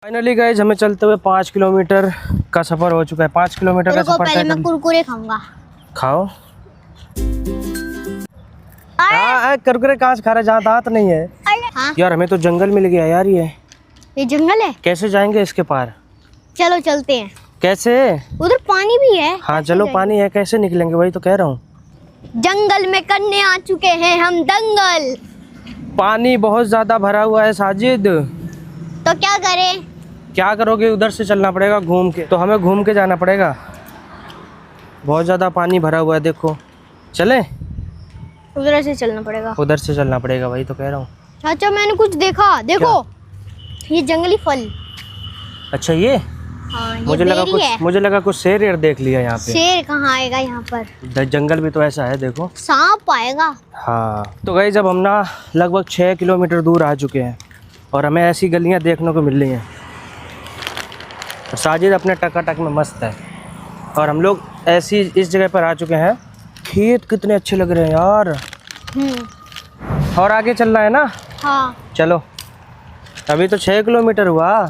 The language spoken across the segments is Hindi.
फाइनली गाइस हमें चलते हुए 5 किलोमीटर का सफर हो चुका है। 5 किलोमीटर का सफर पहले मैं कुरकुरे खाऊंगा। खाओ। कुरकुरे कहाँ से खा रहे, जहाँ दांत नहीं है। हाँ? यार हमें तो जंगल मिल गया यार। ये जंगल है, कैसे जाएंगे इसके पार? चलो चलते हैं। कैसे? उधर पानी भी है। हाँ चलो, पानी है, कैसे निकलेंगे? वही तो कह रहा हूँ। जंगल में करने आ चुके हैं हम दंगल। पानी बहुत ज्यादा भरा हुआ है साजिद। तो क्या करें? क्या करोगे? उधर से चलना पड़ेगा घूम के। तो हमें घूम के जाना पड़ेगा। बहुत ज्यादा पानी भरा हुआ है, देखो। चले? उधर से चलना पड़ेगा। उधर से चलना पड़ेगा, वही तो कह रहा हूँ। चाचा मैंने कुछ देखा, देखो ये जंगली फल। अच्छा ये? हाँ, ये मुझे लगा कुछ शेर एयर देख लिया यहाँ पे। शेर कहाँ आएगा यहाँ पर? जंगल भी तो ऐसा है, देखो। सांप आएगा। हाँ तो गाइस जब हम ना लगभग 6 किलोमीटर दूर आ चुके हैं और हमें ऐसी गलियाँ देखने को मिल रही हैं। साजिद अपने टकाटक में मस्त है और हम लोग ऐसी इस जगह पर आ चुके हैं। खेत कितने अच्छे लग रहे हैं यार। और आगे चलना है ना? हाँ चलो। अभी तो 6 किलोमीटर हुआ,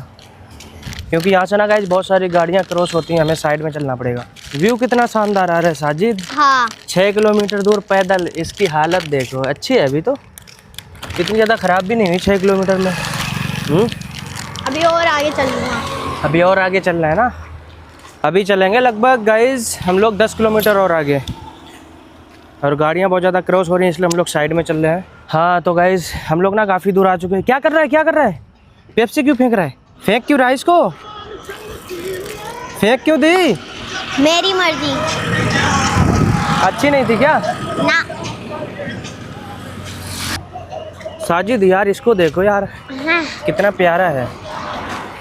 क्योंकि यहाँ से ना गाइस बहुत सारी गाड़ियाँ क्रॉस होती हैं, हमें साइड में चलना पड़ेगा। व्यू कितना शानदार आ रहा है साजिद। हाँ 6 किलोमीटर दूर पैदल, इसकी हालत देखो। अच्छी है, अभी तो इतनी ज़्यादा ख़राब भी नहीं हुई 6 किलोमीटर में। अभी और आगे चलूँगा। अभी और आगे चलना है ना? अभी चलेंगे लगभग गाइस हम लोग 10 किलोमीटर और आगे, और गाड़ियाँ बहुत ज़्यादा क्रॉस हो रही हैं, इसलिए हम लोग साइड में चल रहे हैं। हाँ तो गाइस हम लोग ना काफ़ी दूर आ चुके हैं। क्या कर रहा है, क्या कर रहा है? पेप्सी क्यों फेंक रहा है? फेंक क्यों रहा है इसको? फेंक क्यों दी? मेरी मर्जी। अच्छी नहीं थी क्या? ना साजिद यार इसको देखो यार, हाँ। कितना प्यारा है।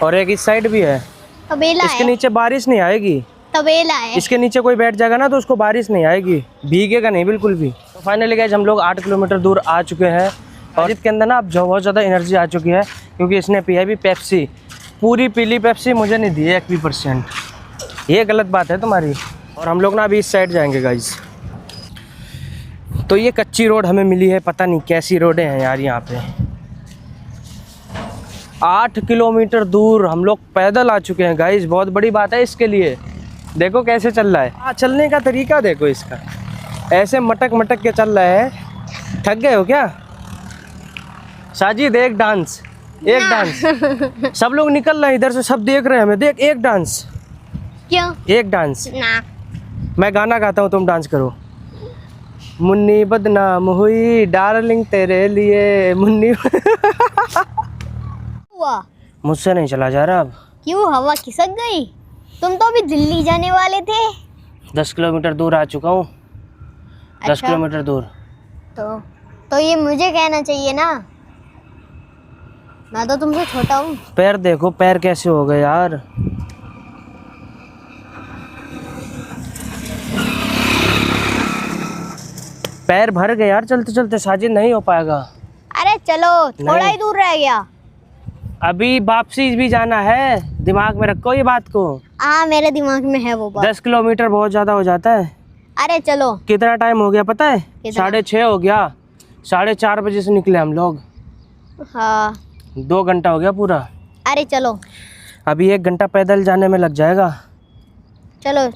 और एक इस साइड भी है। तबेला इसके है। नीचे बारिश नहीं आएगी। तबेला है। इसके नीचे कोई बैठ जाएगा ना तो उसको बारिश नहीं आएगी, भीगेगा नहीं बिल्कुल भी। तो फाइनली गाइस हम लोग 8 किलोमीटर दूर आ चुके हैं और इसके अंदर ना अब बहुत ज़्यादा एनर्जी आ चुकी है, क्योंकि इसने पिया भी पेप्सी। पूरी पीली पेप्सी मुझे नहीं दी है 1%। ये गलत बात है तुम्हारी। और हम लोग ना अभी इस साइड जाएंगे गाइस। तो ये कच्ची रोड हमें मिली है, पता नहीं कैसी रोडें हैं यार यहाँ पे। 8 किलोमीटर दूर हम लोग पैदल आ चुके हैं गाइस, बहुत बड़ी बात है इसके लिए। देखो कैसे चल रहा है। चलने का तरीका देखो इसका, ऐसे मटक मटक के चल रहा है। थक गए हो क्या साजिद? एक डांस, एक डांस। सब लोग निकल रहे हैं इधर से, सब देख रहे हैं हमें। देख एक डांस। क्यों? एक डांस। ना मैं गाना गाता हूँ, तुम डांस करो। मुन्नी बदनाम हुई डार्लिंग तेरे लिए मुन्नी। हुआ? मुझसे नहीं चला जा रहा अब। क्यों, हवा खिसक गई? तुम तो अभी दिल्ली जाने वाले थे। 10 किलोमीटर दूर आ चुका हूँ। 10 अच्छा। किलोमीटर दूर। तो ये मुझे कहना चाहिए ना, मैं तो तुमसे छोटा हूँ। पैर देखो, पैर कैसे हो गए यार। पैर भर गए यार चलते चलते साजिद, नहीं हो पाएगा। अरे चलो, थोड़ा ही दूर रह गया। अभी वापसी भी जाना है, दिमाग में रखो ये बात को। हाँ मेरे दिमाग में है वो बात। 10 किलोमीटर बहुत ज़्यादा हो जाता है। अरे चलो। कितना टाइम हो गया पता है? कितना? 6:30 हो गया। 4:30 बजे से निकले हम लोग। हाँ 2 घंटा हो गया पूरा। अरे चलो। अभी 1 घंटा पैदल जाने में लग जाएगा। चलो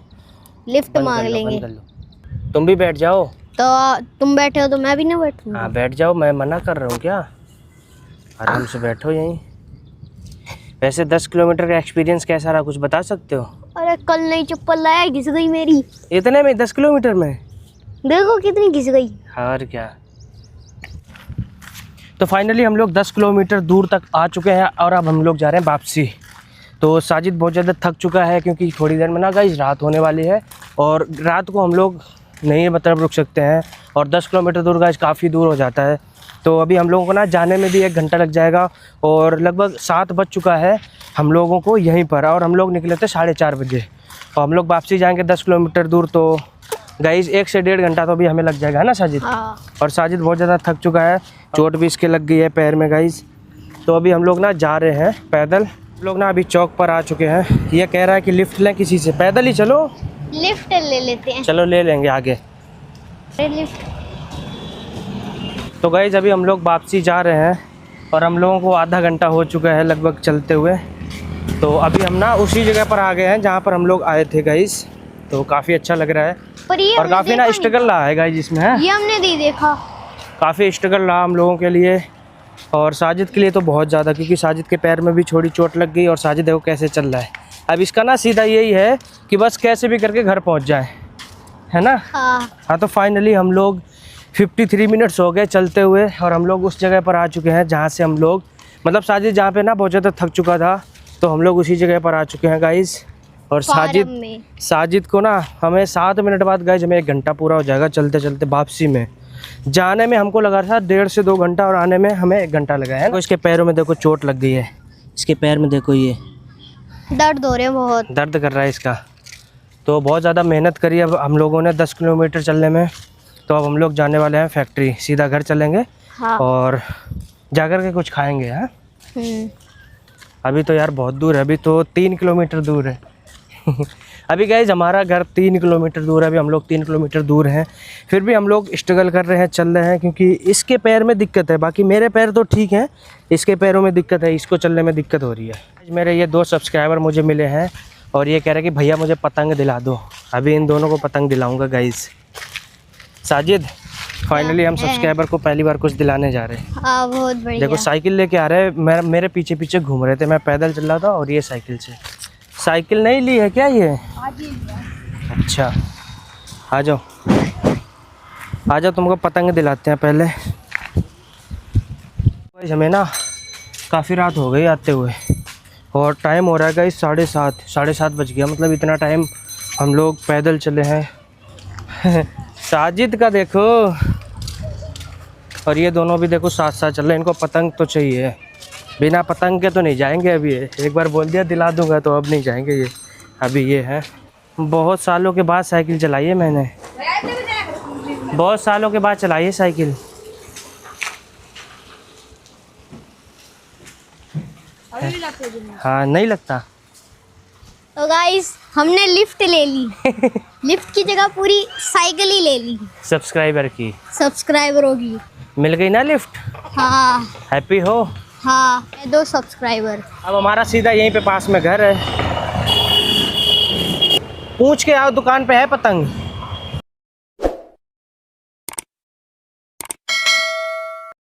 लिफ्ट बंद मांग कर लो, लेंगे। बंद कर लो। तुम भी बैठ जाओ। तो तुम बैठे हो तो मैं भी ना बैठूंगा। हाँ बैठ जाओ, मैं मना कर रहा हूँ क्या? आराम से बैठो यहीं। वैसे 10 किलोमीटर का एक्सपीरियंस कैसा रहा, कुछ बता सकते हो? अरे कल नई चप्पल लाया, घिस गई मेरी। इतने में 10 किलोमीटर में? देखो कितनी घिस गई। और क्या। तो फाइनली हम लोग 10 किलोमीटर दूर तक आ चुके हैं और अब हम लोग जा रहे हैं वापसी। तो साजिद बहुत ज़्यादा थक चुका है, क्योंकि थोड़ी देर में ना गाइस रात होने वाली है और रात को हम लोग नहीं मतलब रुक सकते हैं। और 10 किलोमीटर दूर गाइस काफ़ी दूर हो जाता है। तो अभी हम लोगों को ना जाने में भी 1 घंटा लग जाएगा और लगभग 7 बज चुका है हम लोगों को यहीं पर। और हम लोग निकले थे 4:30 बजे और हम लोग वापसी जाएंगे 10 किलोमीटर दूर। तो गाइस 1 से 1.5 घंटा तो अभी हमें लग जाएगा, है ना साजिद? हाँ। और साजिद बहुत ज़्यादा थक चुका है, चोट भी इसके लग गई है पैर में गाइस। तो अभी हम लोग ना जा रहे हैं पैदल। हम लोग ना अभी चौक पर आ चुके हैं। ये कह रहा है कि लिफ्ट लें किसी से, पैदल ही चलो। लिफ्ट ले लेते हैं। चलो ले लेंगे आगे। लिफ्ट। तो गाइस अभी हम लोग वापसी जा रहे हैं और हम लोगों को आधा घंटा हो चुका है लगभग चलते हुए। तो अभी हम ना उसी जगह पर आ गए हैं जहाँ पर हम लोग आए थे गाइस। तो काफ़ी अच्छा लग रहा है पर ये और काफ़ी ना स्ट्रगल रहा है गाइस इसमें, है ये हमने नहीं देखा। काफ़ी स्ट्रगल रहा हम लोगों के लिए और साजिद के लिए तो बहुत ज़्यादा, क्योंकि साजिद के पैर में भी थोड़ी चोट लग गई और साजिद देखो कैसे चल रहा है। अब इसका ना सीधा यही है कि बस कैसे भी करके घर पहुंच जाए, है ना। हाँ तो फाइनली हम लोग 53 मिनट्स हो गए चलते हुए और हम लोग उस जगह पर आ चुके हैं जहाँ से हम लोग मतलब साजिद जहाँ पे ना बहुत ज़्यादा थक चुका था, तो हम लोग उसी जगह पर आ चुके हैं गाइस। और साजिद को ना हमें 7 मिनट बाद गाइस हमें 1 घंटा पूरा हो जाएगा चलते चलते। वापसी में जाने में हमको लगा था 1.5 से 2 घंटा और आने में हमें 1 घंटा लगा है। तो इसके पैरों में देखो चोट लग गई है, इसके पैर में देखो ये दर्द हो रहे हैं, बहुत दर्द कर रहा है इसका। तो बहुत ज़्यादा मेहनत करी अब हम लोगों ने 10 किलोमीटर चलने में। तो अब हम लोग जाने वाले हैं फैक्ट्री, सीधा घर चलेंगे। हाँ। और जाकर के कुछ खाएंगे। हाँ अभी तो यार बहुत दूर है, अभी तो 3 किलोमीटर दूर है। अभी गाइस हमारा घर 3 किलोमीटर दूर है, अभी हम लोग 3 किलोमीटर दूर हैं, फिर भी हम लोग स्ट्रगल कर रहे हैं, चल रहे हैं, क्योंकि इसके पैर में दिक्कत है। बाकी मेरे पैर तो ठीक हैं, इसके पैरों में दिक्कत है, इसको चलने में दिक्कत हो रही है। मेरे ये 2 सब्सक्राइबर मुझे मिले हैं और ये कह रहे हैं कि भैया मुझे पतंग दिला दो। अभी इन दोनों को पतंग दिलाऊँगा गाइस। साजिद फाइनली हम सब्सक्राइबर को पहली बार कुछ दिलाने जा रहे हैं। बहुत बढ़िया। देखो साइकिल लेके आ रहे हैं, मेरे पीछे पीछे घूम रहे थे, मैं पैदल चल रहा था और ये साइकिल से। साइकिल नहीं ली है क्या ये? अच्छा आ जाओ आ जाओ, तुमको पतंग दिलाते हैं पहले। हमें ना काफ़ी रात हो गई आते हुए और टाइम हो रहा है गाइस 7:30 बज गया। मतलब इतना टाइम हम लोग पैदल चले हैं। साजिद का देखो और ये दोनों भी देखो साथ साथ चल रहे हैं, इनको पतंग तो चाहिए, बिना पतंग के तो नहीं जाएंगे। अभी एक बार बोल दिया दिला दूंगा तो अब नहीं जाएंगे ये। अभी ये है, बहुत सालों के बाद साइकिल चलाई है मैंने, बहुत सालों के बाद चलाई है साइकिल। हाँ नहीं लगता। तो गाइस हमने लिफ्ट ले ली। लिफ्ट की जगह पूरी साइकिल ही ले ली। सब्सक्राइबरों की मिल गई ना लिफ्ट। हाँ हैप्पी हो? हाँ 2 सब्सक्राइबर। अब हमारा सीधा यहीं पे पास में घर है, पूछ के आओ दुकान पे है पतंग।